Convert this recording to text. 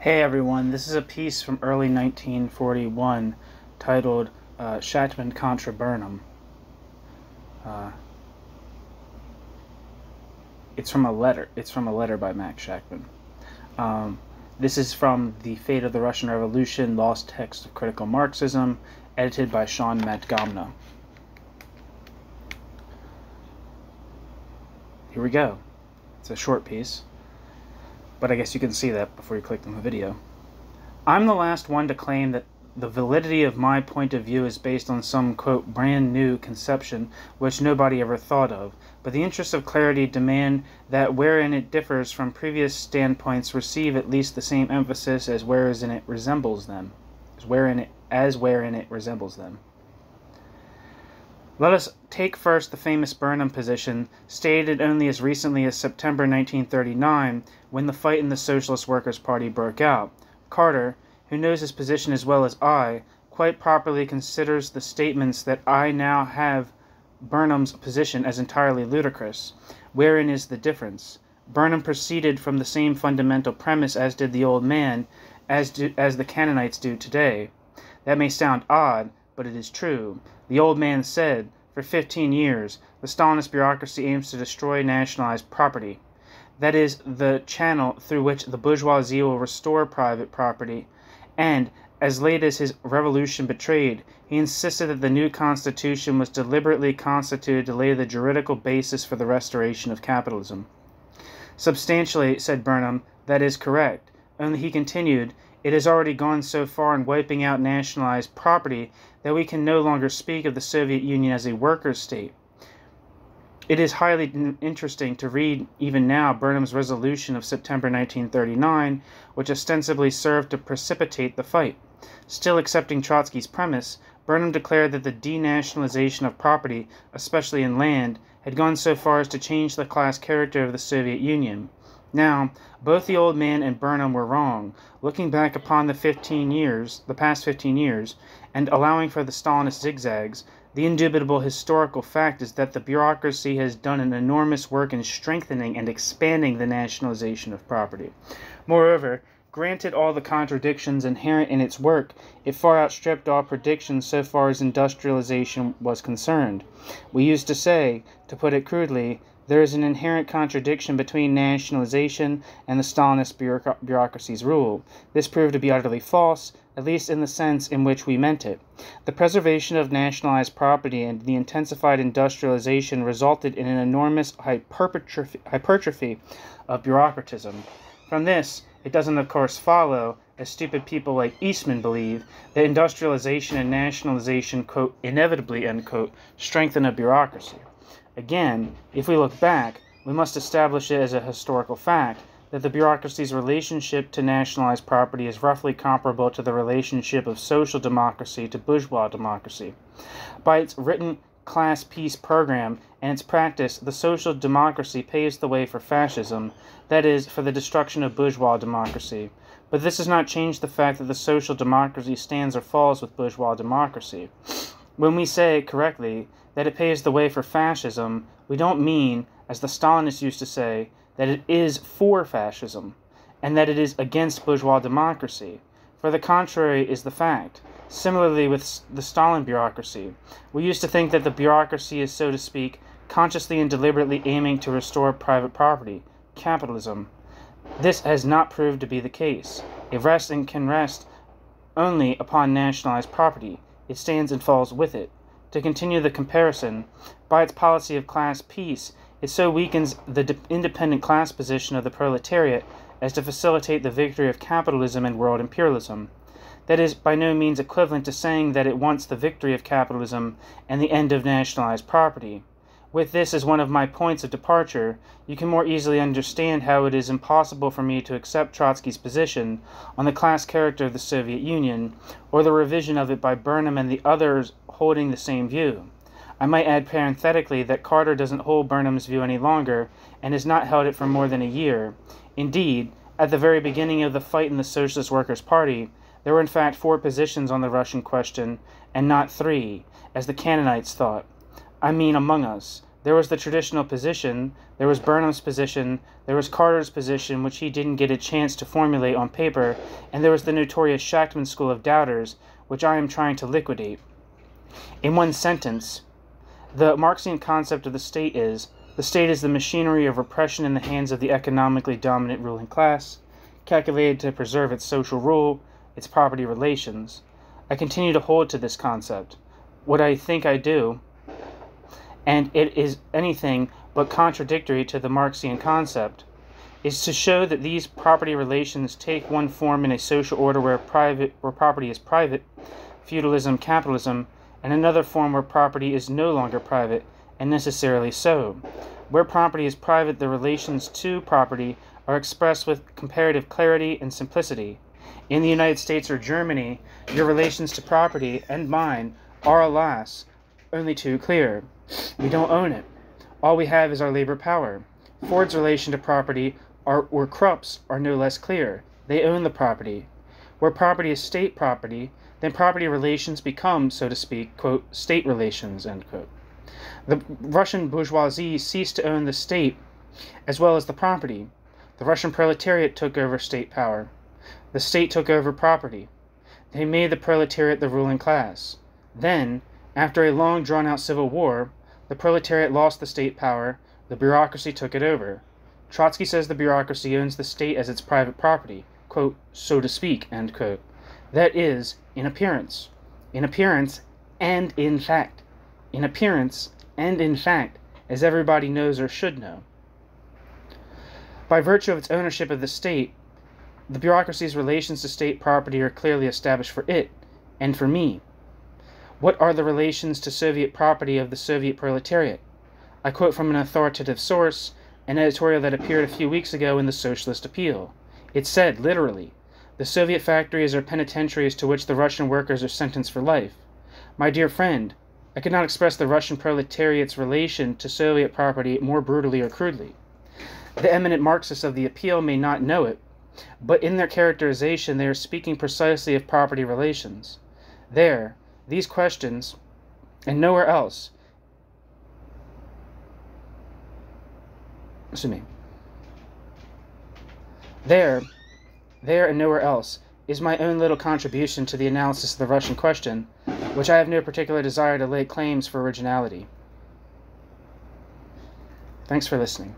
Hey everyone, this is a piece from early 1941 titled Shachtman contra Burnham. It's from a letter. It's from a letter by Max Shachtman. This is from The Fate of the Russian Revolution, Lost Text of Critical Marxism, edited by Matgamna. Here we go. It's a short piece, but I guess you can see that before you click on the video. I'm the last one to claim that the validity of my point of view is based on some, quote, brand new conception which nobody ever thought of, but the interests of clarity demand that wherein it differs from previous standpoints receive at least the same emphasis as wherein it resembles them. Wherein it resembles them. Let us take first the famous Burnham position, stated only as recently as September 1939, when the fight in the Socialist Workers' Party broke out. Carter, who knows his position as well as I, quite properly considers the statements that I now have Burnham's position as entirely ludicrous. Wherein is the difference? Burnham proceeded from the same fundamental premise as did the old man, as the Canaanites do today. That may sound odd, but it is true. The old man said, for 15 years, the Stalinist bureaucracy aims to destroy nationalized property. That is the channel through which the bourgeoisie will restore private property. And, as late as his revolution betrayed, he insisted that the new constitution was deliberately constituted to lay the juridical basis for the restoration of capitalism. Substantially, said Burnham, that is correct. Only, he continued, it has already gone so far in wiping out nationalized property that we can no longer speak of the Soviet Union as a workers' state. It is highly interesting to read, even now, Burnham's resolution of September 1939, which ostensibly served to precipitate the fight. Still accepting Trotsky's premise, Burnham declared that the denationalization of property, especially in land, had gone so far as to change the class character of the Soviet Union. Now, both the old man and Burnham were wrong. Looking back upon the past 15 years, and allowing for the Stalinist zigzags, the indubitable historical fact is that the bureaucracy has done an enormous work in strengthening and expanding the nationalization of property. Moreover, granted all the contradictions inherent in its work, it far outstripped all predictions so far as industrialization was concerned. We used to say, to put it crudely, there is an inherent contradiction between nationalization and the Stalinist bureaucracy's rule. This proved to be utterly false, at least in the sense in which we meant it. The preservation of nationalized property and the intensified industrialization resulted in an enormous hypertrophy of bureaucratism. From this, it doesn't of course follow, as stupid people like Eastman believe, that industrialization and nationalization, quote, inevitably, end quote, strengthen a bureaucracy. Again, if we look back, we must establish it as a historical fact that the bureaucracy's relationship to nationalized property is roughly comparable to the relationship of social democracy to bourgeois democracy. By its written class peace program and its practice, the social democracy paves the way for fascism, that is, for the destruction of bourgeois democracy. But this does not change the fact that the social democracy stands or falls with bourgeois democracy. When we say, correctly, that it paves the way for fascism, we don't mean, as the Stalinists used to say, that it is for fascism, and that it is against bourgeois democracy. For the contrary is the fact. Similarly with the Stalin bureaucracy, we used to think that the bureaucracy is, so to speak, consciously and deliberately aiming to restore private property, capitalism. This has not proved to be the case. It rests and can rest only upon nationalized property. It stands and falls with it. To continue the comparison, by its policy of class peace, it so weakens the independent class position of the proletariat as to facilitate the victory of capitalism and world imperialism. That is by no means equivalent to saying that it wants the victory of capitalism and the end of nationalized property. With this as one of my points of departure, you can more easily understand how it is impossible for me to accept Trotsky's position on the class character of the Soviet Union, or the revision of it by Burnham and the others holding the same view. I might add parenthetically that Carter doesn't hold Burnham's view any longer, and has not held it for more than a year. Indeed, at the very beginning of the fight in the Socialist Workers' Party, there were in fact 4 positions on the Russian question, and not 3, as the Canaanites thought. I mean among us. There was the traditional position, there was Burnham's position, there was Carter's position, which he didn't get a chance to formulate on paper, and there was the notorious Shachtman school of doubters, which I am trying to liquidate. In one sentence, the Marxian concept of the state is the machinery of repression in the hands of the economically dominant ruling class, calculated to preserve its social rule, its property relations. I continue to hold to this concept. What I think I do, and it is anything but contradictory to the Marxian concept, is to show that these property relations take one form in a social order where property is private, feudalism, capitalism, and another form where property is no longer private, and necessarily so. Where property is private, the relations to property are expressed with comparative clarity and simplicity. In the United States or Germany, your relations to property, and mine, are, alas, only too clear. We don't own it. All we have is our labor power. Ford's relation to property, or Krupp's, are no less clear. They own the property. Where property is state property, then property relations become, so to speak, quote, state relations, end quote. The Russian bourgeoisie ceased to own the state as well as the property. The Russian proletariat took over state power. The state took over property. They made the proletariat the ruling class. Then, after a long drawn-out civil war, the proletariat lost the state power, the bureaucracy took it over. Trotsky says the bureaucracy owns the state as its private property, quote, so to speak, end quote. That is, in appearance. In appearance and in fact. In appearance and in fact, as everybody knows or should know. By virtue of its ownership of the state, the bureaucracy's relations to state property are clearly established for it, and for me. What are the relations to Soviet property of the Soviet proletariat? I quote from an authoritative source, an editorial that appeared a few weeks ago in the Socialist Appeal. It said, literally, the Soviet factories are penitentiaries to which the Russian workers are sentenced for life. My dear friend, I could not express the Russian proletariat's relation to Soviet property more brutally or crudely. The eminent Marxists of the Appeal may not know it, but in their characterization they are speaking precisely of property relations. There, these questions, and nowhere else, There and nowhere else is my own little contribution to the analysis of the Russian question, which I have no particular desire to lay claims for originality. Thanks for listening.